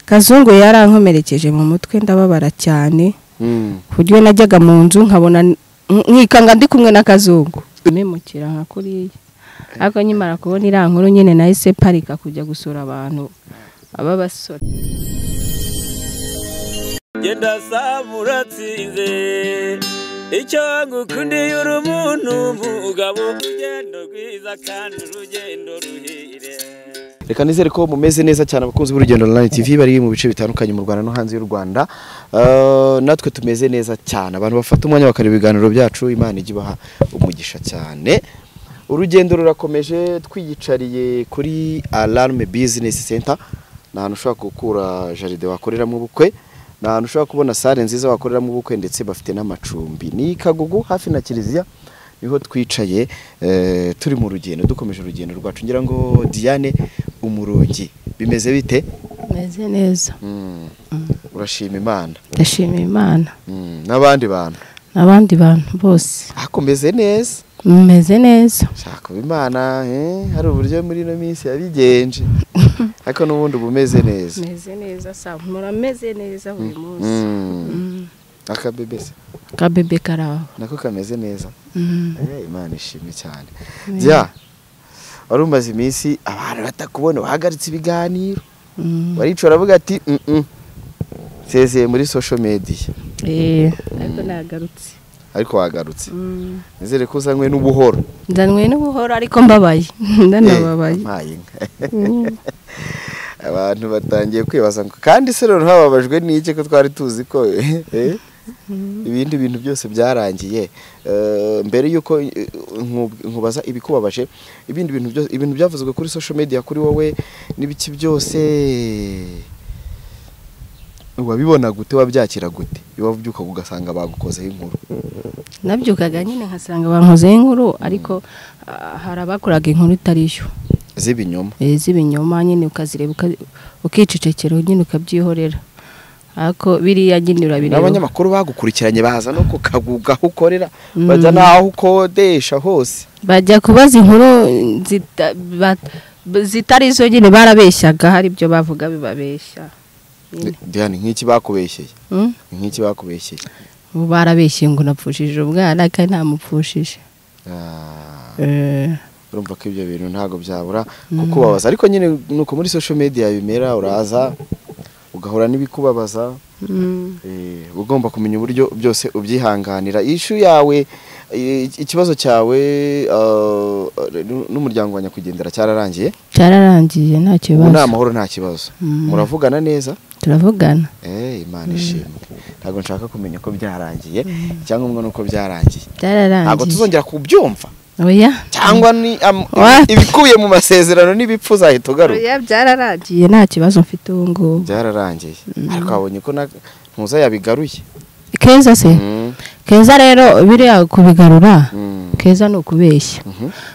Kazungu yarankomerekeje mu mutwe ndababara cyane kuburyo najyaga mu nzu nkabona nkikanga ndi kumwe na Kazungu memukira nka kuriya ariko nyimara kubona irankuru nyine nahise parika kujya gusura abantu aba basore genda samuratsinze icyo ngukundiye uri umuntu mugabo urugendo rwiza kandi urugendo ruhire. Reka nizere ko mumeze neza cyane abakunzi b'Urugendo Online TV bari mu bice bitandukanye mu Rwanda no hanze y'u Rwanda. Natwe tumeze neza cyane abantu bafata umwanya bakareba ibiganiro byacu Imana igibaha umugisha cyane. Urugendo rurakomeje twiyicariye kuri Alarme Business Center nahantu ushaka gukura jaride wakoreramo ubukwe nahantu ushaka kubona sale nziza wakoreramo ubukwe ndetse bafite n'amacumbi ni Kagugu hafi na Kiliziya niho twicaye turi mu rugendo dukomeje urugendo rwacu ngira ngo Diane Umurongi bimeze bite? Meze neza. Urashima Imana? Ndashima Imana. N'abandi bantu bose akomeze neza. Meze neza. Shaka Imana hari uburyo muri no minsi yabigenje. Ariko n'ubundi bumeze neza. Meze neza sa murameze neza buri munsi. Akabebe karaho nako kameze neza. Imana ishimwe cyane. Ja warumaze iminsi abantu batakubona wahagaritse ibiganiro baricora avuga ati sezeye muri social media. Ariko wagarutse nizere ko uzanywe n'ubuhoro. Ndanwe n'ubuhoro ariko mbabaye ndanababaye. Abantu batangiye kwibaza kandi se rero hababajwe n'iki ko twari tuzi ko ibindi bintu byose byarangiye. Mbere yuko nkubaza ibikubabaje ibintu byavuzwe kuri social media kuri wowe n'ibiki byose wabibona gute wabyakira gute bibavubyuka ugasanga bagukozeho inkuru? Nabyukaga nyine nkasanga bankozeho inkuru ariko harabakoraga inkuru itarisho z'ibinyoma nyine ukazireba ukicecekera nyine ukabyihorera ariko biriya nyine urabireba. Abanyamakuru bagukurikiranye baza no kukaguga aho ukorera bajya naho ukodesha hose bajya kubaza inkuru zitarizo nyine barabeshyaga hari ibyo bavuga bibabeshya. Diane nk'iki bakubeshyeye? Nk'iki bakubeshyeye? Barabeshye ngo napfushije ubwana kandi ntamupfushije. Urumva ko ibyo bintu ntago byabura kukubabaza ariko nyine nuko muri social media bimera uraza ugahora n'ibikubabaza. Ugomba kumenya uburyo byose ubyihanganira. Ishu yawe ikibazo cyawe n'umuryango wa nyakwigendera cyararangiye nta kibazo. Nta mahoro nta kibazo. Muravugana neza? Turavugana. Imana ishimwe. Ntago nshaka kumenya ko byarangiye cyangwa nuko byarangiye. Ntago tuzongera kubyumva. Oya. Cyangwa ni ibikuye mu masezerano n'ibipfu zahita ugaruka. Oya byararangiye nta kibazo mfite ubu ngubu. Byararangiye. Ariko abonye ko ntuza yabigaruye. Keza se? Keza rero biriya kubigarura. Keza no kubeshya.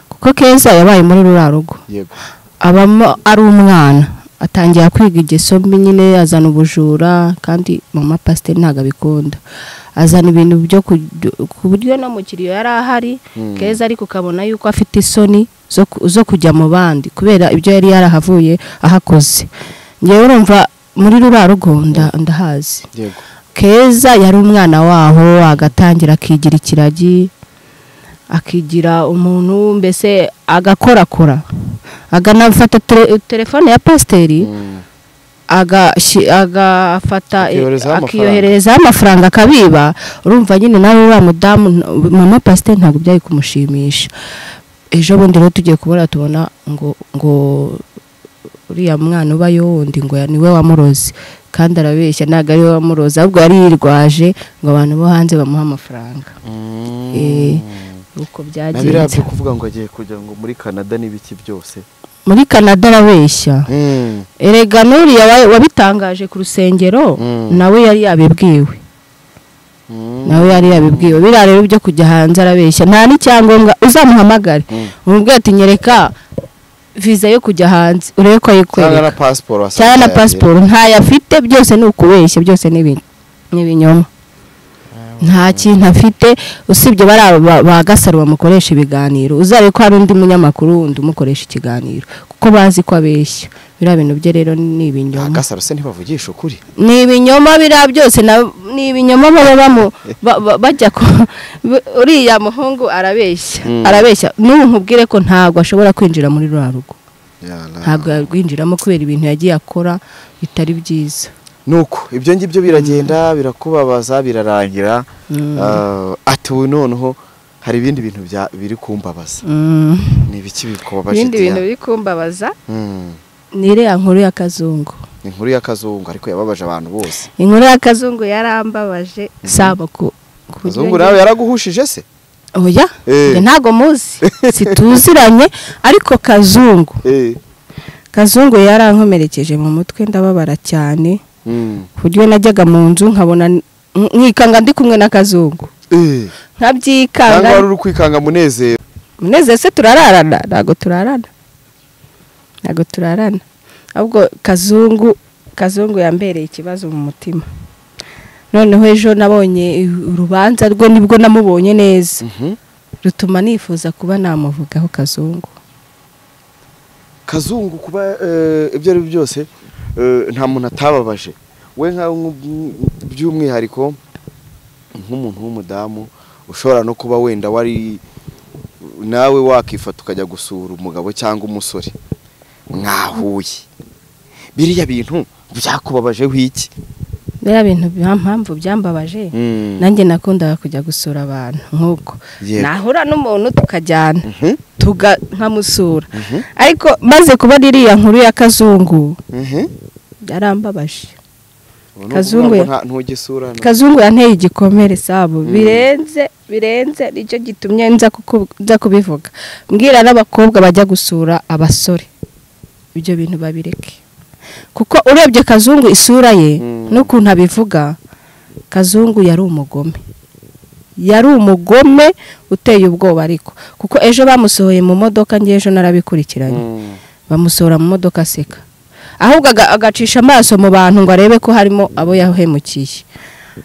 Kuko Keza yabaye muri rurarugo. Yego. Abamo ari umwana atangiye kwiga igesombi nyine azana ubujura kandi mama pasteur ntaga bikunda. Azana ibintu byo ku buryo no mukiriyo yari ahari Keza ariko ukabona yuko afite isoni zo kujya mu bandi kubera ibyo yari yarahavuye ahakoze. Ngewe urumva muri rurarugo ndahazi. Yego. Keza yari umwana waho agatangira akigira ikiragi akigira umuntu mbese agakorakora aganafata telefone ya pasteri agafata akiyohereza amafaranga akabiba. Urumva nyine nawe uriya mudamu mama pasteur ntabwo byari kumushimisha. Ejo bundi rero tugiye kubona tubona ngo uriya mwana uba yondi ngo niwe wamuroze kandi arabeshya ntago ari we wamuroze ahubwo yari yirwaje ngo abantu bo hanze bamuha amafaranga. Uko byagenze. Nabirabyo kuvuga ngo agiye kujya ngo muri Canada n'ibiki byose. Muri Canada arabeshya. Erega nuriya wabitangaje ku rusengero nawe yari yabibwiwe. Bira rero byo kujya hanze arabeshya nta n'icyangombwa uzamuhamagare. Umubwiye ati nyereka visa yo kujya hanze urebe ko ayikwereka. Cyangwa na passport nta yafite byose ni ukubeshya byose n'ibinyoma. nta kintu afite usibye ba Gasaro bamukoresha ibiganiro uzabe ko hari undi munyamakuru wundi umukoresha ikiganiro kuko bazi ko abeshya bira bintu bye rero ni ibinyoma. Gasaro se ntibavugisha ukuri, ni ibinyoma bira byose ni ibinyoma bajya ko uriya muhungu arabeshya n'ubu nkubwire ko ntago ashobora kwinjira muri rugo, ntago yagwinjiramo kubera ibintu yagiye akora bitari byiza. nuko ibyo ngibyo biragenda birakubabaza birarangira. Ati ubu noneho hari ibindi bintu biri kumbabaza. Ni ibiki bikubabaje? Ibindi bintu biri kumbabaza ni iriya nkuru ya Kazungu. Inkuru ya Kazungu ariko yababaje abantu bose. Inkuru ya Kazungu yarambabaje saba ku Kazungu nawe yaraguhushije se? Oya, ntago muzi situziranye ariko Kazungu yarankomerekeje mu mutwe ndababara cyane. Kuburyo najyaga mu nzu nkabona nkikanga ndi kumwe na Kazungu. Nkabyikanga. Nangwa uri kwikanga Munezero. Munezero se turararana, ntago turarana. Ahubwo Kazungu yambereye ikibazo mu mutima. Noneho ejo nabonye urubanza rwe nibwo namubonye neza. Rutuma nifuza kuba namuvugaho Kazungu kuba ibyo ari byose nta muntu atababaje. We nka by'umwihariko nk'umuntu w'umudamu ushobora no kuba wenda wari nawe wakifata ukajya gusura umugabo cyangwa umusore mwahuye, biriya bintu byakubabaje wiki? Biriya bintu mpamvu byambabaje, nanjye nakundaga kujya gusura abantu nk'uko nahura n'umuntu tukajyana nkamusura, ariko maze kuba iriya nkuru ya Kazungu yarambabaje. Kazungu yanteye igikomere sabo birenze nicyo gitumye nza kubivuga. Mbwira n'abakobwa bajya gusura abasore ibyo bintu babireke, kuko urebye Kazungu isura ye n'ukuntu abivuga, Kazungu yari umugome uteye ubwoba. Ariko kuko ejo bamusohoye mu modoka, ngiye ejo narabikurikiranye, bamusohora mu modoka aseka, ahubwo agacisha amaso mu bantu ngo arebe ko harimo abo yahemukiye.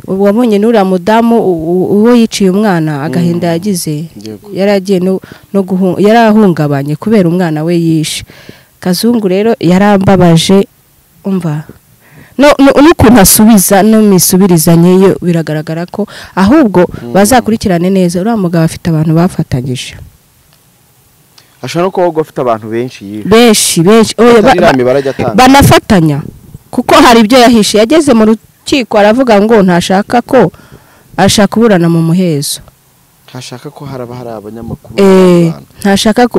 Ubu wabonye n'uriya mudamu uwo yiciye umwana, agahinda yagize yaragiye yarahungabanye kubera umwana we yishe. Kazungu rero yarambabaje, umva n'ukuntu asubiza n'imisubirizanye yo biragaragara ko ahubwo bazakurikirane neza. Uriya mugabo afite abantu bafatanyije, ashobora no kuba afite abantu benshi banafatanya, kuko hari ibyo yahishe. Yageze mu rukiko aravuga ngo ntashaka kuburana mu muhezo, ntashaka ko hari abanyamakuru,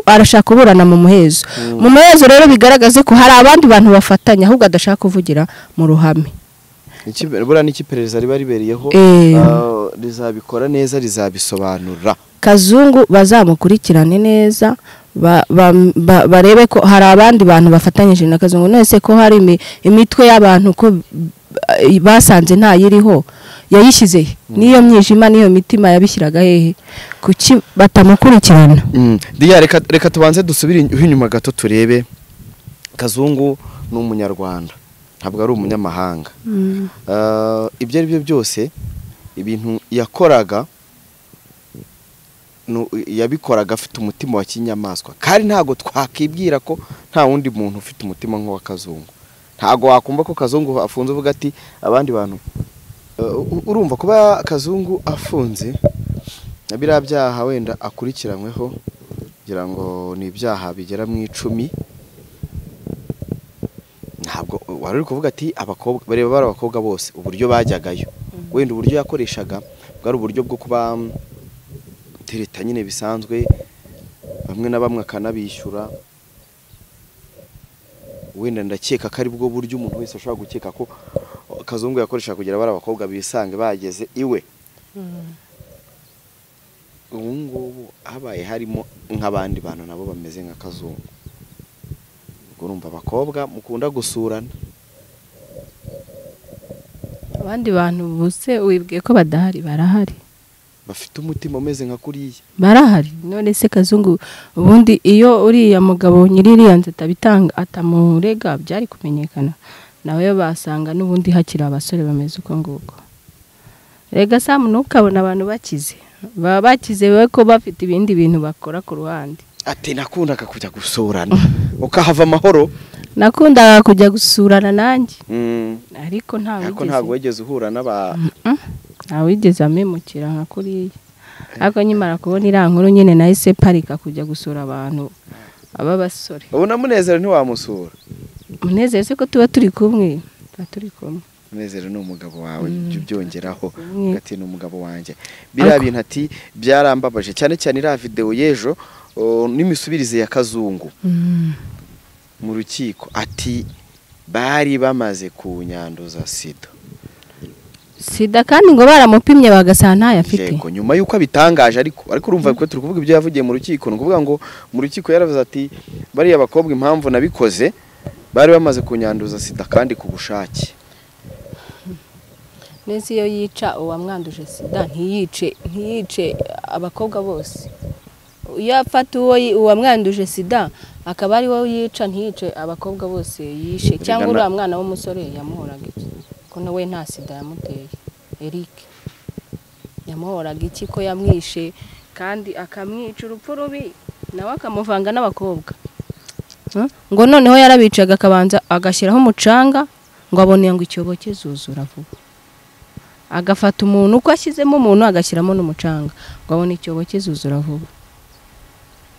arashaka kuburana mu muhezo. Mu muhezo rero bigaragaze ko hari abandi bantu bafatanya, ahubwo adashaka kuvugira mu ruhame. Buriya n'ikiperereza riba ribereyeho rizabikora neza, rizabisobanura. Kazungu bazamukurikirane neza, barebe ko hari abandi bantu bafatanyije na Kazungu. Nese ko hari imitwe y'abantu ko basanze ntayiriho, yayishyize niyo mwijima niyo mitima yabishyiraga hehe, kuki batamukurikirana? Reka tubanze dusubire inyuma gato turebe. Kazungu ni umunyarwanda, ntabwo ari umunyamahanga. Ibyo ari byo byose ibintu yakoraga yabikoraga afite umutima wa kinyamaswa, kandi ntago twakibwira ko nta wundi muntu ufite umutima nk'uwa Kazungu. Ntago wakumva ko Kazungu afunze uvuga ati abandi bantu. Urumva kuba Kazungu afunze biriya byaha wenda akurikiranyweho kugira ngo ni ibyaha bigera mu 10, ntabwo wari uri kuvuga ati abakobwa bareba bari abakobwa bose uburyo bajyagayo, wenda uburyo yakoreshaga bwari uburyo bwo kuba tereta nyine bisanzwe, bamwe na bamwe akanabishyura. Wenda ndakeka ko ari bwo buryo umuntu wese ashobora gukeka ko Kazungu yakoresha kugira bari abakobwa bisange bageze iwe. Ubu ngubu habaye harimo nk'abandi bantu nabo bameze nka Kazungu. Urumva abakobwa mukunda gusurana, abandi bantu bose wibwiye ko badahari, barahari, bafite umutima umeze nka kuriya, barahari. None se Kazungu ubundi iyo uriya mugabo nyiririya nze tabitanga atamurega byari kumenyekana, nawe basanga n'ubundi hakiri abasore bameze uko nguko. rega Sam ntukabona abantu bakize baba bakize we ko bafite ibindi bintu bakora ku ruhande. ati nakundaga kujya gusurana ukahava amahoro. Nakundaga kujya gusurana nanjye ariko ntabwo wigeze uhura wigeze amemukira nka kuriya. Ariko nyimara kubona iriya nkuru nyine nahise parika kujya gusura abantu aba basore. ubona Munezero ntiwamusura? Munezero se ko tuba turi kumwe. Munezero ni umugabo wawe byongeraho ati ni umugabo wanjye. Biriya bintu ati byarambabaje cyane cyane iriya video y'ejo n'imisubirize ya Kazungu mu rukiko ati bari bamaze kunyanduza sida kandi ngo baramupimye bagasanga ntayafite. Yego nyuma yuko abitangaje ariko urumva ko turi kuvuga ibyo yavugiye mu rukiko. Nukuvuga ngo mu rukiko yaravuze ati bari abakobwa impamvu nabikoze bari bamaze kunyanduza sida kandi ku bushake. Nese iyo yica uwamwanduje sida ntiyice abakobwa bose. Iyo afata uwamwanduje sida akaba ari wowe yica ntiyice abakobwa bose yishe. Cyangwa uriya mwana w'umusore yamuhoraga iki ko nawe nta sida yamuteye. Eric yamuhoraga iki ko yamwishe kandi akamwica urupfu rubi nawe akamuvanga n'abakobwa. Ngo noneho yarabicaga akabanza agashyiraho umucanga ngo abone ngo icyobo kizuzura vuba. Agafata umuntu uko ashyizemo umuntu agashyiramo n'umucanga ngo abone icyobo kizuzura vuba.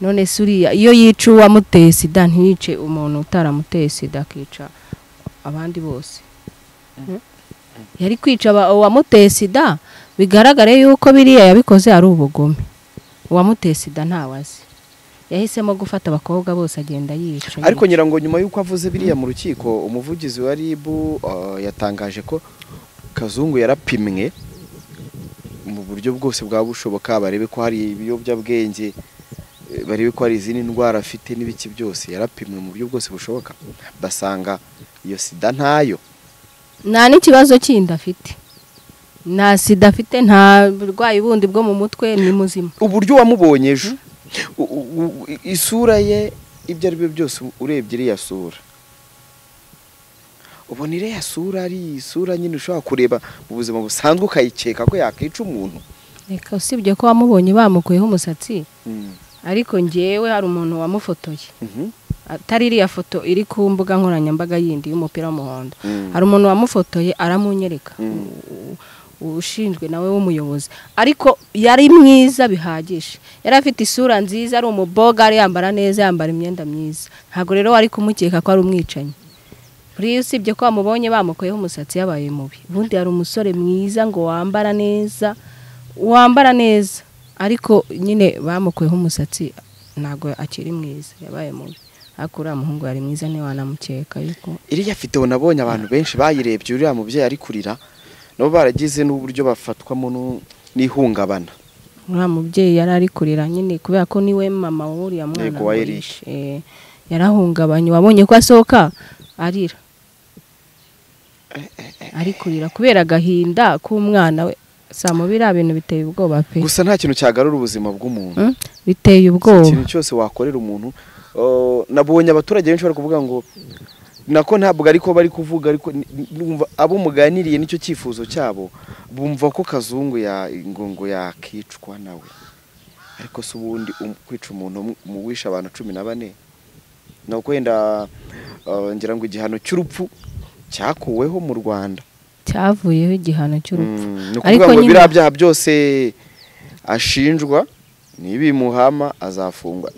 None suriya iyo yica uwamuteye sida ntiyice umuntu utaramuteye sida akica abandi bose. Yari kwica uwamuteye sida bigaragare yuko biriya yabikoze ari ubugome. Uwamuteye sida ntawazi yahisemo gufata abakobwa bose agenda yica. Ariko nyirango nyuma yuko avuze biriya mu rukiko umuvugizi wa RIB yatangaje ko Kazungu yarapimwe mu buryo bwose bwa bushoboka barebe ko hari ibiyobyabwenge barebe ko hari izindi ndwara afite n'ibiki byose. Yarapimwe mu buryo bwose bushoboka basanga iyo sida ntayo. Nta n'ikibazo kindi afite. Nta sida afite, nta burwayi bundi bwo mu mutwe, ni muzima. Uburyo wamubonye ejo isura ye ibyo ari byo byose urebye iriya sura ubona iriya sura ari isura nyine ushobora kureba mu buzima busanzwe ukayikeka ko yakica umuntu. Reka usibye ko wamubonye bamukuyeho umusatsi ariko njyewe hari umuntu wamufotoye atari iriya foto iri ku mbuga nkoranyambaga yindi y'umupira w'umuhondo. Hari umuntu wamufotoye aramunyereka ushinzwe nawe w'umuyobozi ariko yari mwiza bihagije. Yari afite isura nziza ari umuboga ari yambara neza yambara imyenda myiza. Ntago rero wari kumukeka ko ari umwicanyi. Kuri usibye ko bamubonye bamukuyeho umusatsi yabaye mubi. Ubundi ari umusore mwiza ngo wambara neza ariko nyine bamukuyeho umusatsi ntago akiri mwiza yabaye mubi. Akura muhungu yari mwiza ne wanamukeka yuko iriya video nabonye abantu benshi bayirebye uriya mubyeyi ari kurira nabo baragize n'uburyo bafatwamo n'ihungabana. Uriya mubyeyi yari ari kurira nyine kubera ko niwe mama w'uriya mwana yarahungabanye. Wabonye ko asohoka arira ari kurira kubera agahinda k'umwana we. Samo biriya bintu biteye ubwoba pe. Gusa nta kintu cyagarura ubuzima bw'umuntu. Biteye ubwoba. Ikintu cyose wakorera umuntu. Nabonye abaturage benshi bari kuvuga ngo nako ntabwo ariko bari kuvuga ariko abo muganiriye nicyo cyifuzo cyabo bumva ko Kazungu ngo yakicwa nawe. Ariko se ubundi kwica umuntu mu wisha abantu 14 no kwenda ngira ngo igihano cy'urupfu cyakuweho mu Rwanda. Cyavuyeho igihano cy'urupfu. Ariko ngo birabyaha byose ashinjwa nibimuhama azafungwa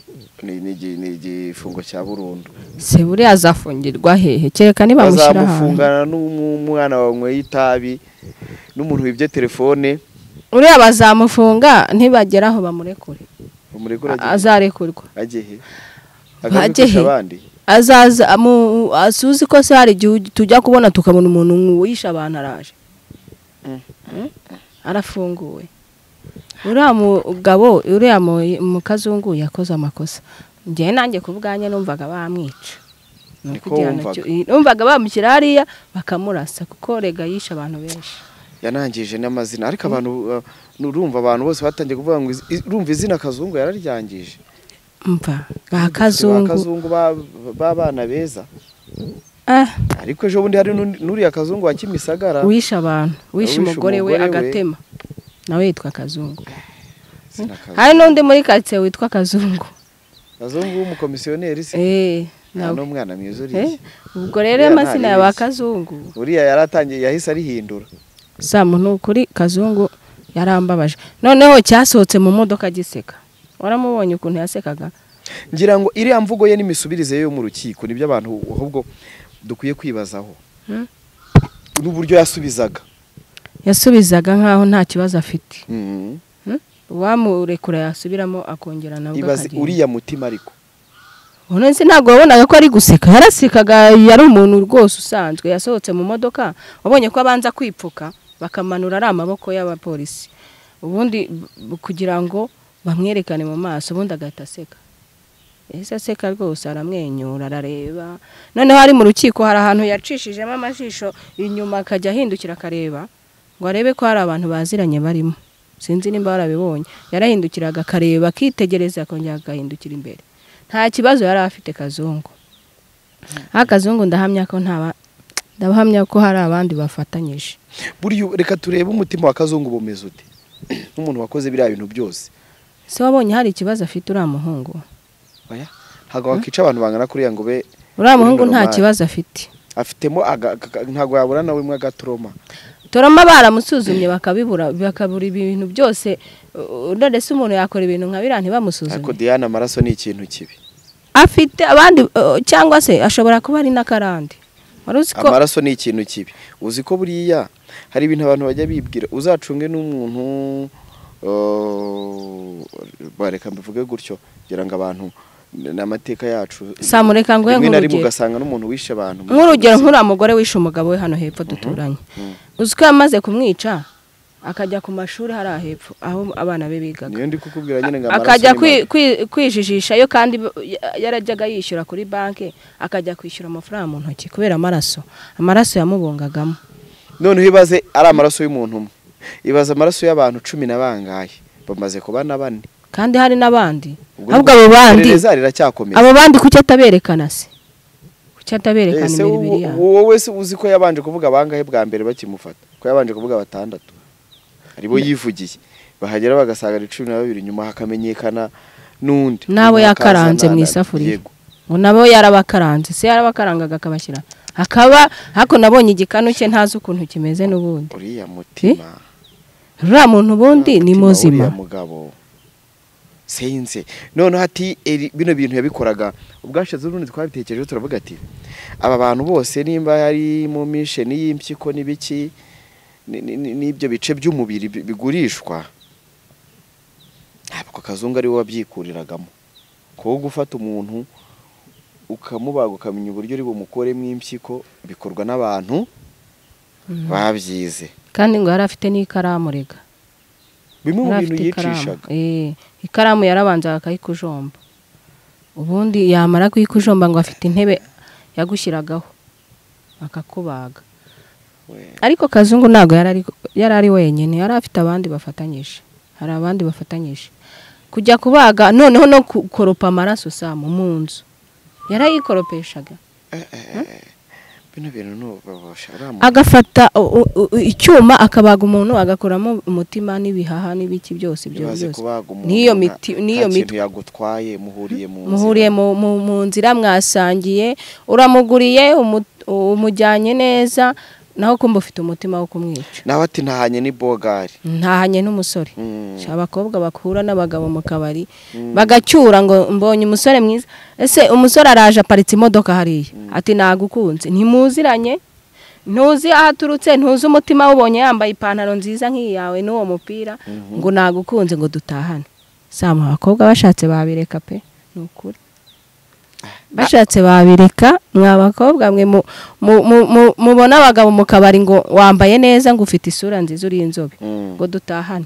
n'igifungo cya burundu. Se buri azafungirwa hehe kereka niba mushira azamufungana n'umwana wawe itabi n'umuntu wibye telefone. Uriya bazamufunga ntibageraho bamurekure. Azarekurwa agehe agahisha abandi azaza asuzi ko se hari tujya kubona tukabona umuntu wisha abantu araje arafunguwe. Uriya mugabo uriya mu Kazungu yakoze amakosa. Ngiye nanjye kubwanye numvaga bamwica. Numvaga bamushyira hariya bakamurasa kuko rega yisha abantu benshi. Yanangije n'amazina ariko abantu nurumva abantu bose batangiye kuvuga ngo urumva izina Kazungu yararyangije. Mva ba Kazungu babana beza. ariko ejo bundi hari nuriya Kazungu wa Kimisagara wishe abantu, wishe umugore we agatema, nawe yitwa Kazungu. Hari n'undi muri quartier witwa Kazungu w'umukomisiyoneri se no mwana mwiza uri. Ubwo rero amazina ya ba Kazungu uriya yaratangiye yahise arihindura. Muntu kuri Kazungu yarambabaje. Noneho cyasohotse mu modoka giseka. Waramubonye ukuntu yasekaga? Ngira ngo iriya mvugo ye n'imisubirize yo mu rukiko nibyo abantu ahubwo dukwiye kwibazaho. N'uburyo yasubizaga nkaho nta kibazo afite. Wamurekura yasubiramo akongera nabwo ibaze uriya mutima ariko. Nonese ntabwo wabonaga ko ari guseka, yarasekaga, yari umuntu rwose usanzwe. Yasohotse mu modoka, wabonye ko abanza kwipfuka bakamanura ari amaboko y'abapolisi, ubundi kugira ngo bamwerekane mu maso, ubundi agahita aseka. Ese aseka rwose, aramwenyura, arareba. Noneho ari mu rukiko hari ahantu yacishijemo amajisho inyuma akajya ahindukira akareba ngo arebe ko hari abantu baziranye barimo. Sinzi nimba barabibonye. Yarahindukiraga akareba, akitegereza, akongera agahindukira imbere. Nta kibazo yari afite Kazungu. Kazungu ndahamya ko hari abandi bafatanyije. Buriya reka turebe umutima wa Kazungu bumeze ute n'umuntu wakoze biriya bintu byose. Se wabonye hari ikibazo afite uriya muhungu? Oya, ntago wakica abantu bangana kuriya ngo be. Uriya muhungu nta kibazo afite. Afitemo ntago yabura nawe mwe agatoroma. Toroma baramusuzumye bakabura ibintu byose. None se umuntu yakora ibintu nka biriya ntibamusuzumye? Ariko Diana amaraso ni ikintu kibi. Afite abandi cyangwa se ashobora kuba ari n'akarande. Amaraso ni ikintu kibi. Uzi ko buriya hari ibintu abantu bajya bibwira, uzacunge n'umuntu bareka mbivuge gutyo kugira ngo abantu n'amateka yacu samureka ngo nk'urugero ugasanga n'umuntu wishe abantu. Nk'urugero nk'uriya mugore wishe umugabo we hano hepfo duturanye. Uzi ko yamaze kumwica akajya ku mashuri hari ahepfo aho abana be bigaga. Niyo ndi kukubwira nyine ngo akajya kwijijisha yo kandi yarajyaga yishyura kuri banki, akajya kwishyura amafaranga mu ntoki kubera amaraso yamubongagamo. Noneho ibaze ari amaraso y'umuntu umwe, ibaze amaraso y'abantu 10 na bangaye bamaze kuba na 4 kandi hari n'abandi. Ahubwo abo bandi kuki ataberekana se? Kuki ataberekana imibiri yabo? Wowe se uzi ko yabanje kuvuga bangahe bwa mbere bakimufata? Ko yabanje kuvuga 6 aribo yivugiye, bahagera bagasaga 12 nyuma hakamenyekana nundi nabo yakaranze mu isafuriya. Ngo nabo yarabakaranze, se yarabakarangaga akabashyira akaba hako nabonye igikanu cye ntazi ukuntu kimeze n'ubundi. Uriya mutima uriya muntu ubundi ni muzima. Mugabo sense none hati bino bintu yabikoraga ubwashaze urundi twabitekereje turavuga ati aba bantu bose nimba yari mu mission y'impyiko n'ibiki n'ibyo bice by'umubiri bigurishwa, ntabwo Kazungu ari we wabyikuriragamo. Ko gufata umuntu ukamubaga ukamenya uburyo uri bumukoremo impyiko bikorwa n'abantu babyize. Kandi ngo yari afite n'ikaramu rega. Bimwe mu bintu yicishaga. Ikaramu yarabanza akayikujomba. Ubundi yamara kuyikujomba ngo afite intebe yagushyiragaho akakubaga. Ariko Kazungu ntago yari ari wenyine, yari afite abandi bafatanyije. Hari abandi bafatanyije kujya kubaga, noneho no kukoropa amaraso mu nzu yarayikoropeshaga. Bino bintu no babashara agafata icyuma akabaga umuntu agakoramo umutima n'ibihaha n'ibiki byose byose. Niyo miti yagutwaye muhuriye mu nzira mwasangiye, uramuguriye umujyanye neza, naho kumba ufite umutima wo kumwica. Nawe ati ntahanye ni bogari, ntahanye n'umusore. Abakobwa bakura n'abagabo mu kabari bagacyura ngo mbonye umusore mwiza. Ese umusore araje aparitse imodoka hariya ati nagukunze, ntimuziranye, ntuzi ahaturutse, ntuzi umutima ubonye yambaye ipantaro nziza nk'iyawe n'uwo mupira ngo nagukunze ngo dutahane. Abakobwa bashatse babireka pe, nukuri bashatse babireka. Mwabakobwa mwe mubona abagabo mu kabari ngo wambaye neza ngo ufite isura nziza uri inzobe ngo dutahane.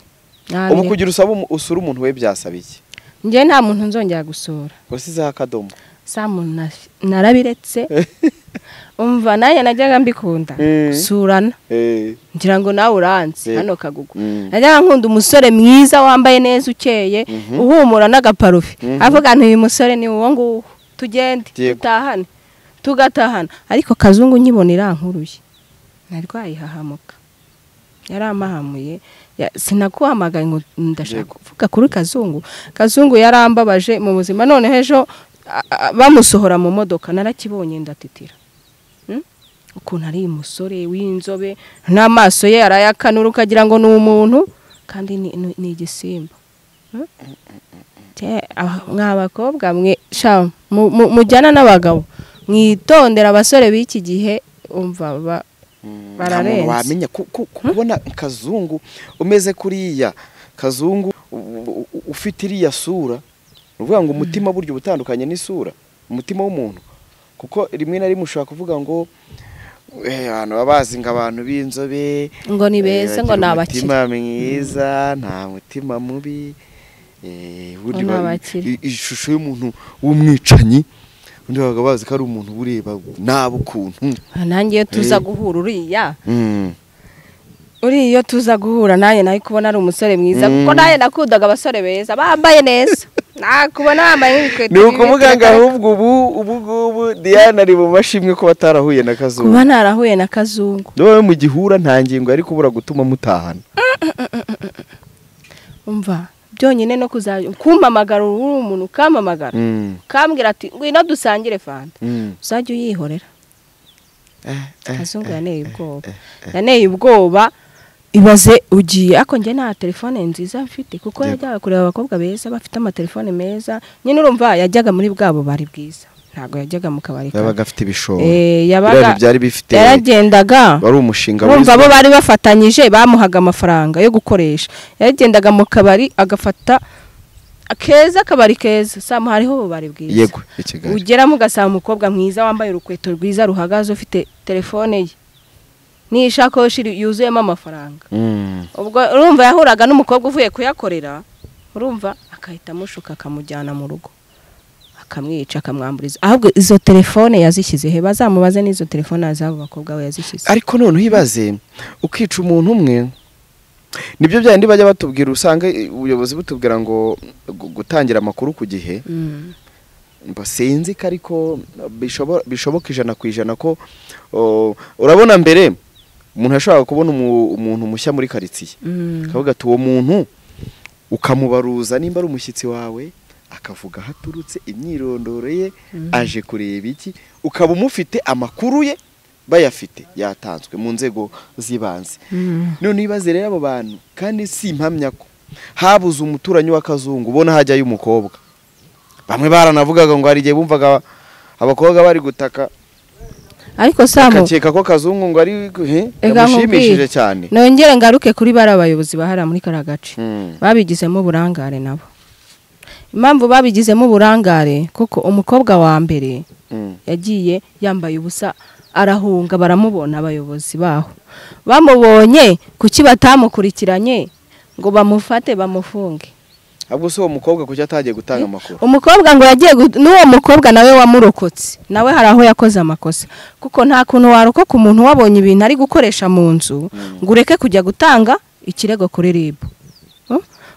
Ubu kugira usura umuntu we byasaba iki? Nje nta muntu nzongera gusura. Wasizeho akadomo? Umuntu narabiretse. Umva naye najyaga mbikunda surana. Ngira ngo nawe uranze hano Kagugu. Najyaga nkunda umusore mwiza wambaye neza ukeye uhumura n'agaparufi. Avuga nti uyu musore ni uwo nguwo, tugende dutahane tugatahana ariko Kazungu nyibonera nkuruye nari kwayihahamuka yaramahamuye sinakuhamagaye ngo ndashaka kuvuga kuri Kazungu yarambabaje mu buzima none hejo bamusohora mu modoka narakibonye ndatitira ukuntu ari umusore w'inzobe n'amaso ye arayakanura ukagira ngo ni umuntu kandi ni igisimba mw'abakobwa mwe mujyana n'abagabo mwitondera abasore b'iki gihe umva bararenze wamenya kubona Kazungu umeze kuriya Kazungu ufite iriya sura uvuga ngo umutima buryo butandukanye n'isura umutima w'umuntu kuko rimwe na rimwe ushaka kuvuga ngo abantu babazi ngo abantu b'inzobe ngo ni beza ngo nabakire umutima mwiza nta mutima mubi ishusho y'umuntu w'umwicanyi undi baga bazi ko ari umuntu ureba nabo ukuntu nanjye tuza guhura uriya tuza guhura naye nayo kubona ari umusore mwiza kuko naye nakundaga abasore beza bambaye neza nakubona bambaye nk'ibikweto ni ukuvuga ngo ahubwo ubu Diana ari mu mashimwe ko batarahuye na Kazungu kuba narahuye na Kazungu wowe mu gihura nta ngingo ari kubura gutuma mutahana umva byonyine no kumpamagara uri umuntu ukampamagara kambwira ati ngwino dusangire fanta uzajya uyihorera Kazungu yaneye ubwoba ibaze ugiye ako njye nta telefone nziza mfite kuko yajyaga kureba abakobwa beza bafite amatelefone meza nyine urumva yajyaga muri bwabo bari bwiza ntago yajyaga mu kabari yabaga afite ibishoro yabaga byari bifite yaragendaga wari umushinga urumva bo bari bafatanyije bamuhaga amafaranga yo gukoresha yaragendaga mu kabari agafata akeza kabari keza samu hariho bari bwiza yego ikigali ugeramo ugasanga umukobwa mwiza wambaye urukweto rwiza ruhagaze ufite telefone ye n'ishakoshi yuzuyemo amafaranga ubwo urumva yahuraga n'umukobwa uvuye kuyakorera urumva akahita amushuka akamujyana mu rugo akamwica akamwamburiza ahubwo izo telefone yazishyize he bazamubaze n'izo telefone z'abo bakobwa we yazishyize ariko none uhibaze ukica umuntu umwe nibyo byandi bajya batubwira usanga ubuyobozi butubwira ngo gutangira amakuru ku gihe sinzi ko ariko bishoboka 100% ko urabona mbere umuntu ashobora kubona umuntu mushya muri karitsiye akavuga ati uwo muntu ukamubaruza nimba ari umushyitsi wawe akavuga haturutse imyirondoro ye aje kureba iki ukaba umufite amakuru ye bayafite yatanzwe mu nzego zibanze none ibaze rero abo bantu kandi si impamya ko habuze umuturanyi wa Kazungu ubona hajya y'umukobwa bamwe baranavugaga ngo hari igihe bumvaga abakobwa bari gutaka ariko Samu akeka ko Kazungu ngo ari yamushimishije cyane nongere ngaruke kuri bari abayobozi bahara muri karagace babigizemo burangare nabo impamvu babigizemo burangare kuko umukobwa wa mbere yagiye yambaye ubusa arahunga baramubona abayobozi baho bamubonye kuki batamukurikiranye ngo bamufate bamufunge ahubwo so umukobwa kuki atagiye gutanga amakuru umukobwa ngo yagiye n'uwo mukobwa nawe wamurokotse nawe hari aho yakoze amakosa kuko nta kuntu warokoka umuntu wabonye ibintu ari gukoresha mu nzu ngo ureke kujya gutanga ikirego kuri RIB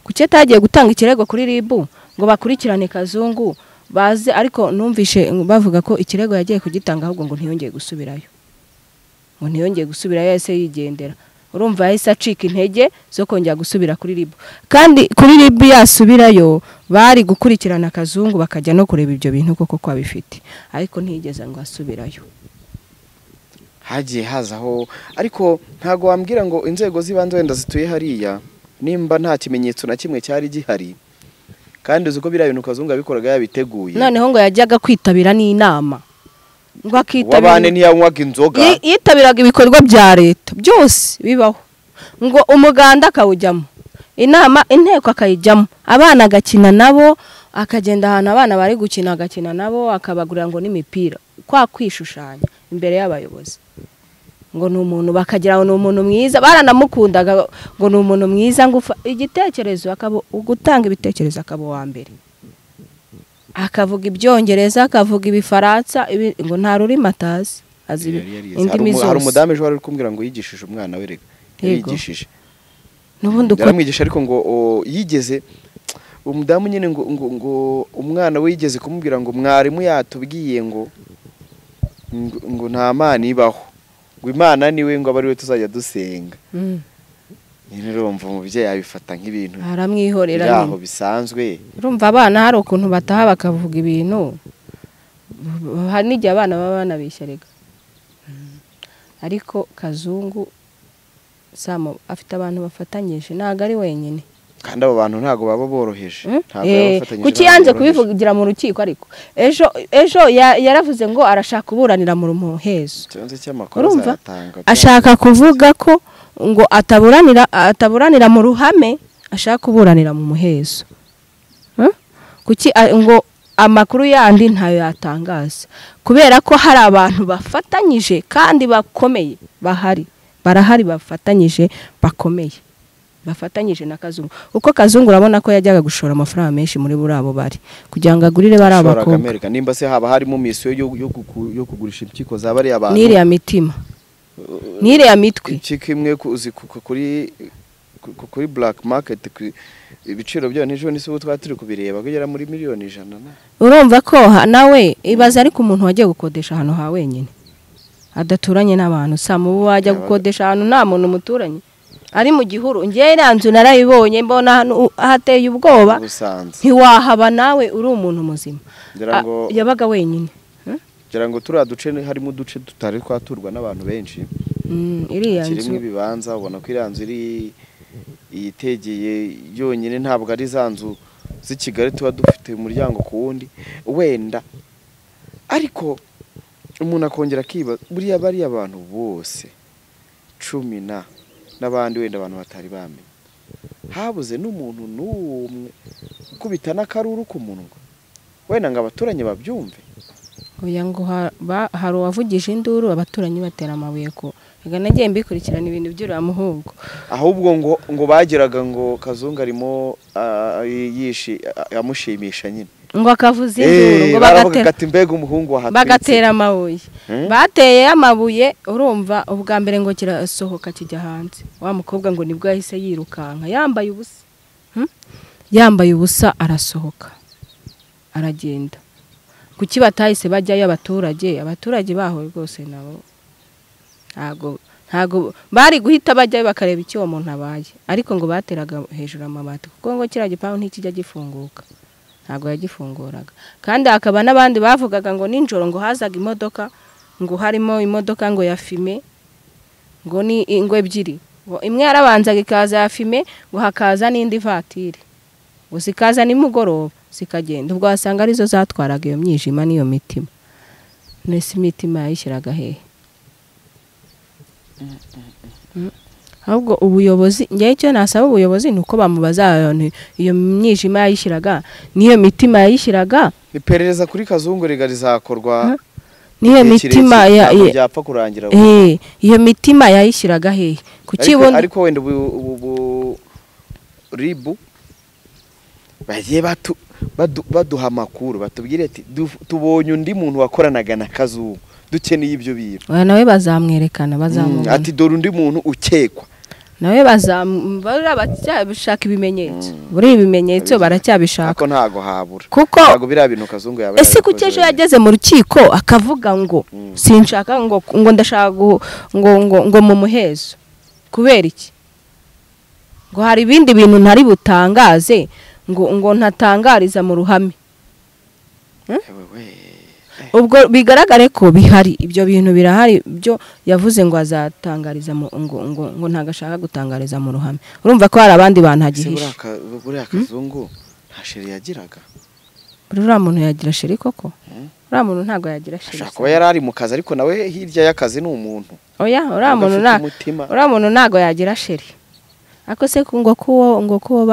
kuki atagiye gutanga ikirego kuri RIB ngo bakurikirane Kazungu baze ariko numvishe bavuga ko ikirego yagiye kugitanga ahubwo ngo ntiyongeye gusubirayo yese yigendera urumva yahise acika intege zo kongera gusubira kuri RIB kandi kuri RIB yasubirayo bari gukurikirana Kazungu bakajya no kureba ibyo bintu koko ko abifite ariko ntiyigeze ngo asubirayo hagiye hazaho ariko ntago wambwira ngo inzego zibanze wenda zituye hariya nimba nta kimenyetso na kimwe cyari gihari kandi uzi ko biriya bintu Kazungu abikoraga yabiteguye noneho ngo yajyaga kwitabira n'inama ngo akitabira wabane ntiyanywaga inzoga yitabiraga ibikorwa bya leta byose bibaho ngo umuganda akawujyamo inama inteko akayijyamo abana agakina nabo akagenda ahantu abana bari gukina agakina nabo akabagurira ngo n'imipira kwa kwishushanya imbere y'abayobozi ngo ni umuntu bakagira ngo ni umuntu mwiza baranamukundaga ngo ni umuntu mwiza ngo igitekerezo gutanga ibitekerezo akaba wa mbere akavuga ibyongereza akavuga ibifaransa ngo nta rurimi atazi azi indimi zose hari umudamu ejo wari kumbwira ngo yigishije umwana we rega yigishije n'ubundi uko yaramwigisha ariko ngo yigeze umudamu nyine ngo umwana we yigeze kumubwira ngo mwarimu yatubwiye ngo ngo nta mana ibaho, ngo Imana niwe ngo abari we tuzajya dusenga. Nyine urumva umubyeyi abifata nk'ibintu aramwihorera byaho bisanzwe. urumva abana hari ukuntu bataha bakavuga ibintu, hari n'igihe abana baba banabishyarega. Ariko Kazungu Samo afite abantu bafatanyije, ntabwo ari wenyine. Kandi abo bantu ntago baba boroheje. Kuki yanze kubivugira mu rukiko? Ariko ejo yaravuze ngo arashaka kuburanira mu muhezo. Urumva ashaka kuvuga ko ngo ataburanira mu ruhame, ashaka kuburanira mu muhezo. Kuki ngo amakuru yandi ntayo yatangaza, kubera ko hari abantu bafatanyije kandi bakomeye barahari bafatanyije bakomeye, bafatanyije na Kazungu. Uko Kazungu urabona ko yajyaga gushora amafaranga menshi muri burabo bari kugira ngo agurire bari abakobwa. Nimba se haba harimo misiyo yo kugurisha impyiko za bari abantu, n'iriya mitima, n'iriya mitwe kimwe kuri black market, ibiciro byo nijo nisubu twaturi kubireba kugera muri miliyoni 100. Urumva ko nawe ibaza ariko umuntu wagiye gukodesha hano ha wenyine adaturanye n'abantu. Samu wajya gukodesha ahantu nta muntu muturanye, ari mu gihuru. Ngiye iranzu narayibonye mbona hateye ubwoba, ntiwahaba nawe uri umuntu muzima. Yabaga wenyine. Ngira ngo turiya duce harimo uduce tutari twaturwa n'abantu benshi. Iriya nzu kirimo ibibanza, ubona ko iriya nzu iri yitegeye yonyine, ntabwo ari za nzu z'i Kigali tuba dufite umuryango ku wundi wenda. Ariko umuntu akongera akiba buriya bari abantu bose 10 n'abandi wenda abantu batari bamenye, habuze n'umuntu n'umwe ukubita n'akaruru ku munwa wenda ngo abaturanye babyumve. Oya ngo hari uwavugije induru abaturanyi batera amabuye ko nagiye mbikurikirana ibintu by'uramuhungu. Ahubwo ngo bagiraga ngo Kazungu arimo yamushimisha nyine, ngo akavuza induru, ngo bagatera mbega umuhungu wahatse bagatera amabuye. Bateye amabuye, urumva ubwa mbere ngo kirasohoka kijya hanze. Wa mukobwa ngo nibwo yahise yirukanka yambaye ubusa arasohoka aragenda. Kuki batahise bajyayo abaturage baho rwose nabo ntago bari guhita bajyayo bakareba icyo uwo muntu abaye. Ariko ngo bateraga hejuru amabati kuko ngo kiriya gipangu ntikijya gifunguka, ntago yagifunguraga. Kandi hakaba n'abandi bavugaga ngo ninjoro ngo hazaga imodoka, ngo harimo imodoka ngo ya fime, ngo ni ingwe ebyiri, imwe yarabanzaga ikaza ya fime, ngo hakaza n'indi vatiri, ngo zikaza nimugoroba zikagenda. Ubwo wasanga arizo zatwaraga iyo myijima n'iyo mitima. Nese imitima yayishyiraga hehe? Ahubwo ubuyobozi, ngiye icyo nasaba ubuyobozi nuko bamubaza iyo myijima yayishyiraga n'iyo mitima yayishyiraga. Iperereza kuri Kazungu rizakorwa n'iyo mitima yapfa kurangira. Iyo mitima yayishyiraga hehe? Kukibona ariko wenda ubu ribu bagiye baduha amakuru batubwire ati tubonye undi muntu wakoranaga na Kazungu dukeneye ibyo bintu. Nawe bazamwerekana, bazamubona ati dore undi muntu ukekwa, nawe baracyabishaka ibimenyetso. Buri ibimenyetso baracyabishaka, ariko ntago habura kuko ntago biriya bintu Kazungu yaba. Ese kuki ejo yageze mu rukiko akavuga ngo sinshaka ngo ndashaka ngo mu muhezo? Kubera iki? Ngo hari ibindi bintu ntari butangaze, ngo ntatangariza mu ruhame. Ubwo bigaragare ko bihari ibyo bintu, birahari byo yavuze ngo azatangariza ngo ntagashaka gutangariza mu ruhame. Urumva ko hari abandi bantu hagihisha. Buriya Kazungu nta sheri yagiraga. Buriya muntu yagira sheri koko? Buriya muntu ntago yagira sheri. Ashaka kuba yarari mu kazi, ariko nawe hirya y'akazi ni umuntu. Oya, uriya muntu ntago yagira sheri. Ako se ngo kuwo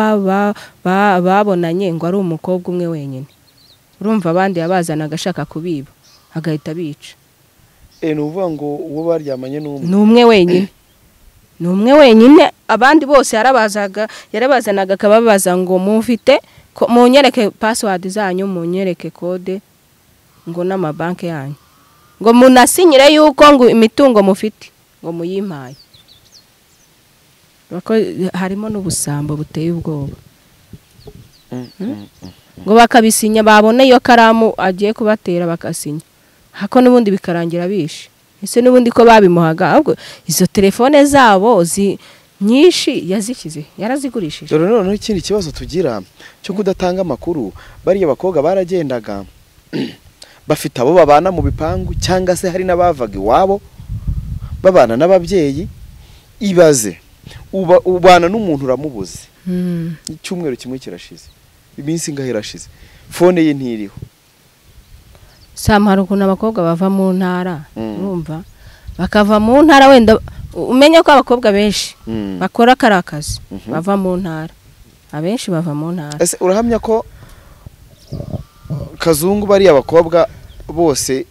babonanye ngo ari umukobwa umwe wenyine. Urumva abandi yabazanaga ashaka kubiba agahita bica. Nuvuga ngo uwo baryamanye n'umwe wenyine. N'umwe wenyine, abandi bose yarabazanaga akababaza ngo mufite munyereke password zanyu, munyereke code, ngo n'amabanki yanyu, ngo munasinyire yuko ngo imitungo mufite ngo muyimpaye. Bako harimo n'ubusambo buteye ubwoba. Ngo bakabisinya, babone iyo karamu agiye kubatera bakasinya. hako n'ubundi bikarangira bishe ese n'ubundi ko babimuhaga ahubwo izo telefone zabo nyinshi yazikize yarazigurishije. Dore noneho ikindi kibazo tugira cyo kudatanga amakuru, bariya bakobwa baragendaga bafite abo babana mu bipangu cyangwa se hari n'abavaga iwabo babana n'ababyeyi. Ibaze ubana n'umuntu uramubuze icyumweru kimwe kirashize, iminsi ingahe irashize, fone ye ntiriho. Samara ukuntu abakobwa bava mu ntara urumva bakava mu ntara, wenda umenya ko abakobwa benshi bakora karakazi bava mu ntara, abenshi bava mu ntara. Ese urahamya ko Kazungu bariya abakobwa bose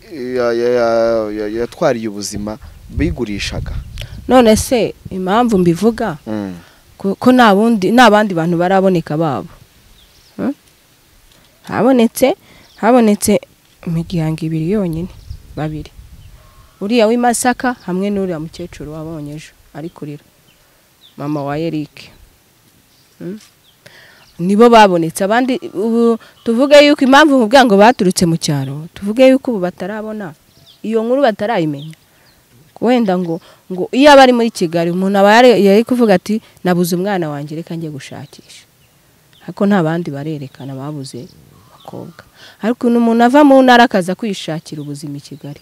yatwariye ubuzima bigurishaga? None se impamvu mbivuga ko nabandi bantu baraboneka babo habonetse imiryango ibiri yonyine, babiri, uriya w'Imasaka hamwe n'uriya mukecuru wabonye ejo ari kurira, mama wa Eric. Nibo babonetse, abandi ubu tuvuge yuko impamvu mu bwango baturutse mu cyaro, tuvuge yuko ubu batarabona iyo nkuru, batarayimenya. Wenda ngo iyo abari muri Kigali umuntu aba yari kuvuga ati nabuze umwana wanjye reka njye gushakisha, ariko nta bandi barerekana babuze bakobwa. Ariko umuntu ava mu ntara akaza kwishakira ubuzima i Kigali,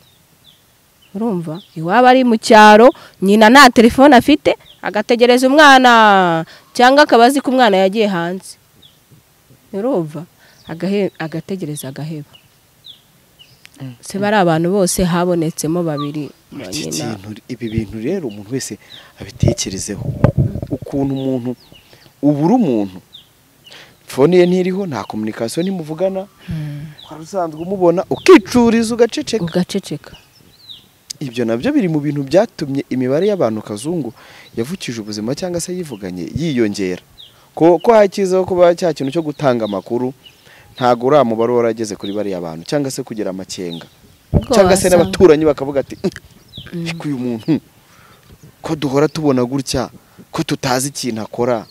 urumva iwaba ari mu cyaro, nyina nta telefone afite, agategereza umwana cyangwa akabazi ko umwana yagiye hanze, urumva agategereza agaheba. Se bari abantu bose habonetsemo babiri. Ibi bintu rero umuntu wese abitekerezeho, ukuntu umuntu ubura umuntu, fone ye ntiriho, nta communication nimuvugana, usanzwe umubona ukicuriza ugaceceka. Ibyo nabyo biri mu bintu byatumye imibare y'abantu Kazungu yavukije ubuzima cyangwa se yivuganye yiyongera, ko hakizeho kuba cya kintu cyo gutanga amakuru, ntago uriya mubare warageze kuri bariya abantu cyangwa se kugira amakenga, cyangwa se n'abaturanyi bakavuga ati uyu muntu ko duhora tubona gutya, ko tutazi ikintu akora,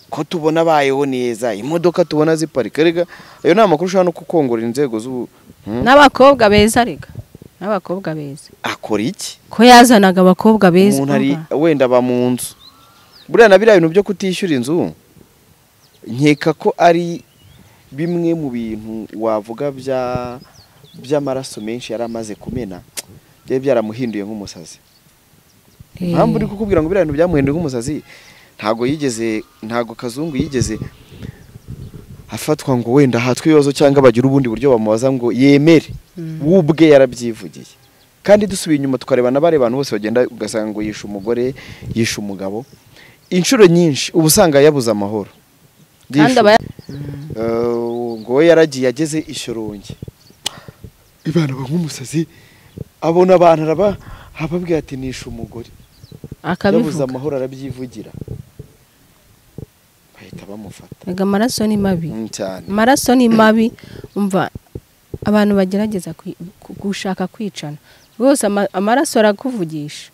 ko tubona abayeho neza, imodoka tubona ziparika. Rega ayo ni amakuru ushobora no kukongorera inzego z'ubu. N'abakobwa beza rega, n'abakobwa beza akora iki ko yazanaga abakobwa beza? Umuntu ari wenda ba mu nzu, buriya na biriya bintu byo kutishyura inzu nkeka ko ari bimwe mu bintu wavuga by'amaraso menshi yari amaze kumena, byari byaramuhinduye nk'umusazi. Mpamvu uri kukubwira ngo biriya bintu byamuhinduye nk'umusazi, ntago Kazungu yigeze afatwa ngo wenda hatwe ibibazo cyangwa bagira ubundi buryo bamubaza ngo yemere, wubwe yarabyivugiye. Kandi dusubiye inyuma tukareba na bare bantu bose bagenda ugasanga ngo yishe umugore, yishe umugabo, inshuro nyinshi ubu usanga yabuze amahoro. Ngo we yaragiye ageze Ishyorongi, ibana nk'umusazi, abona abantu ababwira ati nishe umugore, yabuze amahoro arabyivugira, bahita bamufata. Amaraso ni mabi cyane, amaraso ni mabi. Umva abantu bagerageza gushaka kwicana bose, amaraso arakuvugisha.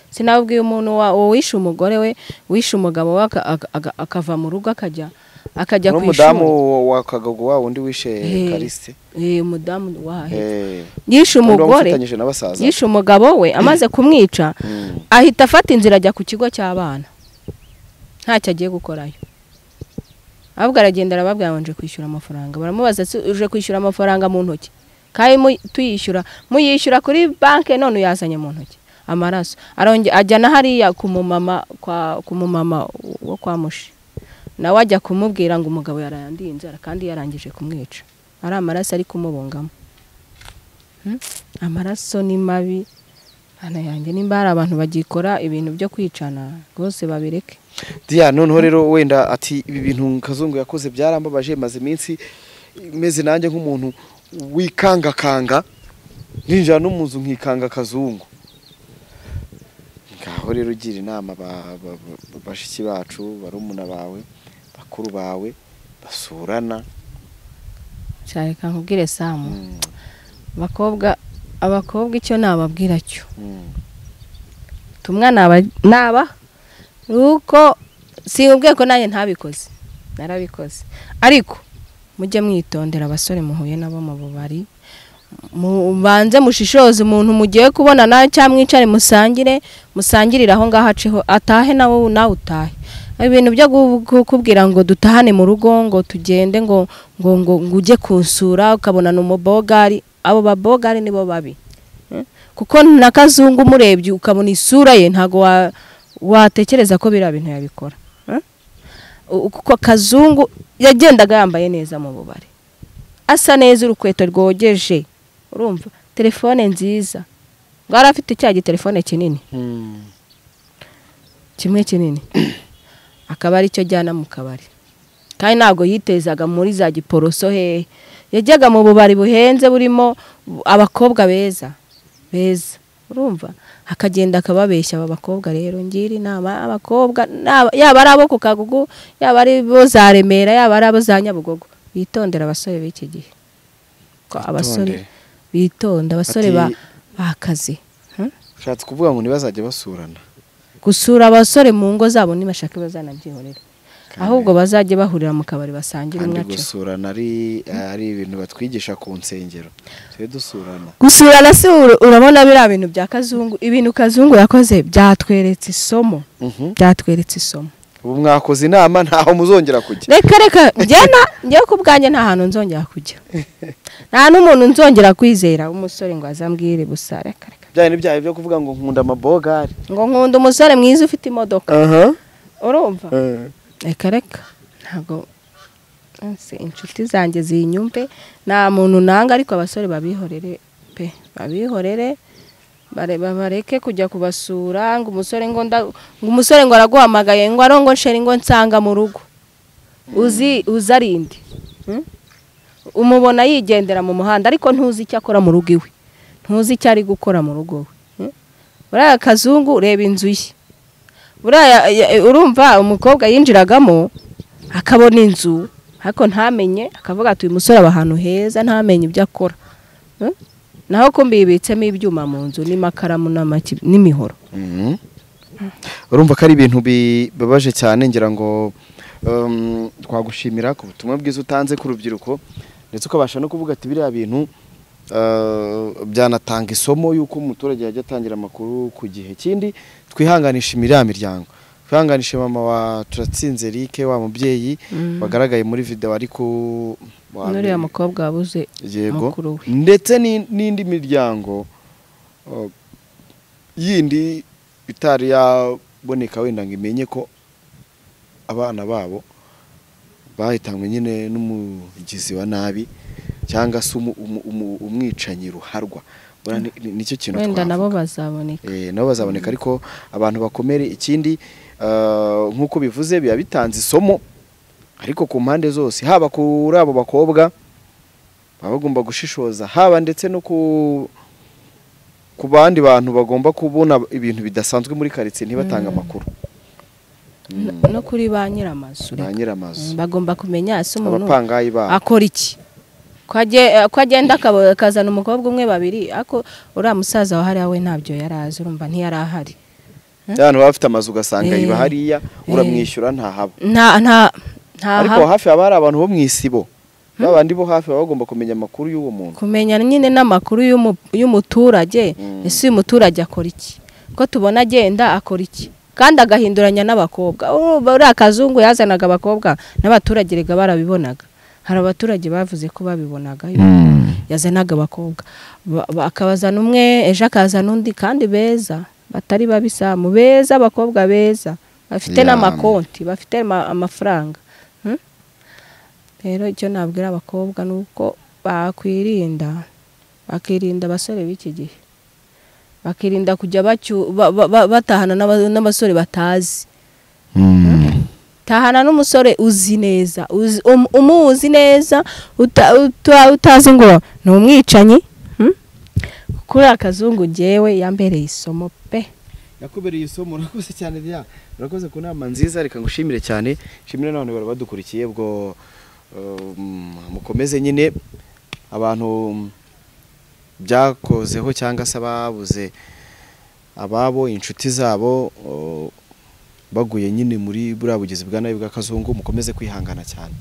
Sinabwiye umuntu wishe umugore we, wishe umugabo we akava mu rugo akajya kwishura. Umudamu wa Kagago wa undi wishe Karise, umudamu wahe yishe umugore, yishe umugabo we, amaze kumwica ahita afata inzira ajya ku kigo cy'abana, ntacyo agiye gukorayo. Ahubwo aragenda arababwira ngo nje kwishyura amafaranga. Baramubaza uje kwishyura amafaranga mu ntoki, kandi tuyishyura muyishyura kuri banke, none yazanye mu ntoki amaraso. Ajyana hariya ku mumama wo kwa Mushi, nawe ajya kumubwira ngo umugabo yarayandinze kandi yarangije kumwica, ari amaraso ari kumubungamo. Amaraso ni mabi. Hano yanjye nimba hari abantu bagikora ibintu byo kwicana rwose babireke. Dia noneho rero wenda ati ibi bintu Kazungu yakoze byarambabaje, maze iminsi meze nanjye nk'umuntu wikangakanga, ninjira no mu nzu nkikanga Kazungu. Ngaho rero ugira inama bashiki bacu, barumuna bawe, bakuru bawe basurana cyane, kankubwire Samu, abakobwa icyo nababwira cyo, tumwa naba uko siubwiye ko nanjye ntabikoze, narabikoze, ariko mujye mwitondera abasore muhuye nabo mu bubari, mubanze mushishoze umuntu mugiye kubona nawe cyangwa mwicare musangirire aho ngaho aceho atahe nawe utahe. Ibintu byo kukubwira ngo dutahane mu rugo ngo tugende ngo ujye kunsura ukabona n'umubogari, abo babogari nibo babi. Kuko na Kazungu umurebye ukabona isura ye ntago watekereza ko bira bintu yabikora. Kuko Kazungu yagendaga yambaye neza mu bubari, asa neza, urukweto rwogeje, urumva, telefone nziza, ngo arafite cya gitelefone kinini kimwe kinini akaba ari cyo jyana mu kabari, kandi ntago yitezaga muri za giporoso he, yajyaga mu bubari buhenze burimo abakobwa beza, urumva, akagenda akababeshya aba bakobwa. Rero ngira inama abakobwa yaba ari abo ku Kagugu, yaba ari bo za Remera, yaba ari abo za Nyabugogo, bitondera abasore b'iki gihe, ko abasore bitonda, abasore bakaze. Ushatse kuvuga ngo ntibazajye basurana, gusura abasore mu ngo zabo nibashaka bazanabyihorera, ahubwo bazajye bahurira mu kabari basangira umwacu. Gusurana ari ibintu batwigisha ku nsengero, twe dusurana. Gusurana si urabona bira bintu bya Kazungu, ibintu Kazungu yakoze byatweretse isomo, byatweretse isomo. Ubu mwakoze inama ntaho muzongera kujya. Reka njye ku bwanjye nta hantu nzongera kujya, nta n'umuntu nzongera kwizera umusore ngo azambwire gusa. Reka byane byaye byo kuvuga ngo nkunda amabogari, ngo nkunda umusore mwiza ufite imodoka, urumva. Reka ntago inshuti zanjye zinyumve, nta muntu nanga, ariko abasore babihorere pe, babihorere, bareke kujya kubasura. Ngo umusore ngo araguhamagaye ngo arongo nsheri ngo nsanga mu rugo, uzarinde umubona yigendera mu muhanda, ariko ntuzi icyo akora mu rugo iwe, ntuzi icyo ari gukora mu rugo we. Buriya Kazungu ureba inzu ye, urumva umukobwa yinjiragamo akabona inzu ariko ntamenye, akavuga ati uyu musore aba ahantu heza, ntamenye ibyo akora. Naho ko mbibitsemo ibyuma mu nzu n'imakaramu n'imihoro. Urumva ko ari ibintu bibabaje cyane. Ngira ngo twagushimira ku butumwa bwiza utanze ku rubyiruko, ndetse ukabasha no kuvuga ati biriya bintu byanatanga isomo y'uko umuturage yajya atangira amakuru ku gihe. Kindi twihanganisha miryango, twihanganisha mama wa Turatsinze Eric, wa mubyeyi wagaragaye muri video ariko nuriya mukobwa wabuze mukuru we, ndetse n'indi miryango yindi bitari yaboneka wenda ngo imenye ko abana babo bahitanywe nyine n'umugizi wa nabi cyangwa se umwicanyi ruharwa. Nicyo kintu wenda nabo bazaboneka, nabo bazaboneka, ariko abantu bakomere. Ikindi nk'uko bivuze biba bitanze isomo, ariko ku mpande zose, haba kuri abo bakobwa baba bagomba gushishoza, haba ndetse no ku bandi bantu bagomba kubona ibintu bidasanzwe muri karitsiye ntibatanga amakuru, no kuri ba nyiramazu bagomba kumenya ase umuntu akora iki, ko agenda akazana umukobwa umwe babiri, ako uriya musaza wahari we ntabyo yarazi, urumva ntiyari ahari. Abantu bafite amazu ugasanga iba hariya uramwishyura ntahaba, ariko hafi haba hari abantu bo mu isibo, babandi bo hafi baba bagomba kumenya amakuru y'uwo muntu, kumenya nyine n'amakuru y'umuturage. Ese uyu muturage akora iki, ko tubona agenda akora iki, kandi agahinduranya n'abakobwa. Uriya Kazungu yazanaga abakobwa n'abaturage rega barabibonaga, hari abaturage bavuze ko babibonaga yazanaga abakobwa, akabazana umwe ejo akazana undi, kandi beza, batari babisa, mu beza, abakobwa beza bafite n'amakonti, bafite amafaranga. Rero icyo nabwira abakobwa nuko bakirinda abasore b'iki gihe, bakirinda kujya batahana n'abasore batazi. Tahana n'umusore uzi neza, umuzi neza, utazi ngo ni umwicanyi. Kuri Kazungu jewe yambereye isomo pe, yakubereye isomo. Urakoze cyane rya, urakoze ku nama nziza, reka ngushimire cyane. Shimire none bari badukurikiye, bwo mukomeze nyine abantu byakozeho cyangwa se ababuze ababo, inshuti zabo baguye nyine muri buriya bugizi bwa nabi bwa Kazungu, mukomeze kwihangana cyane.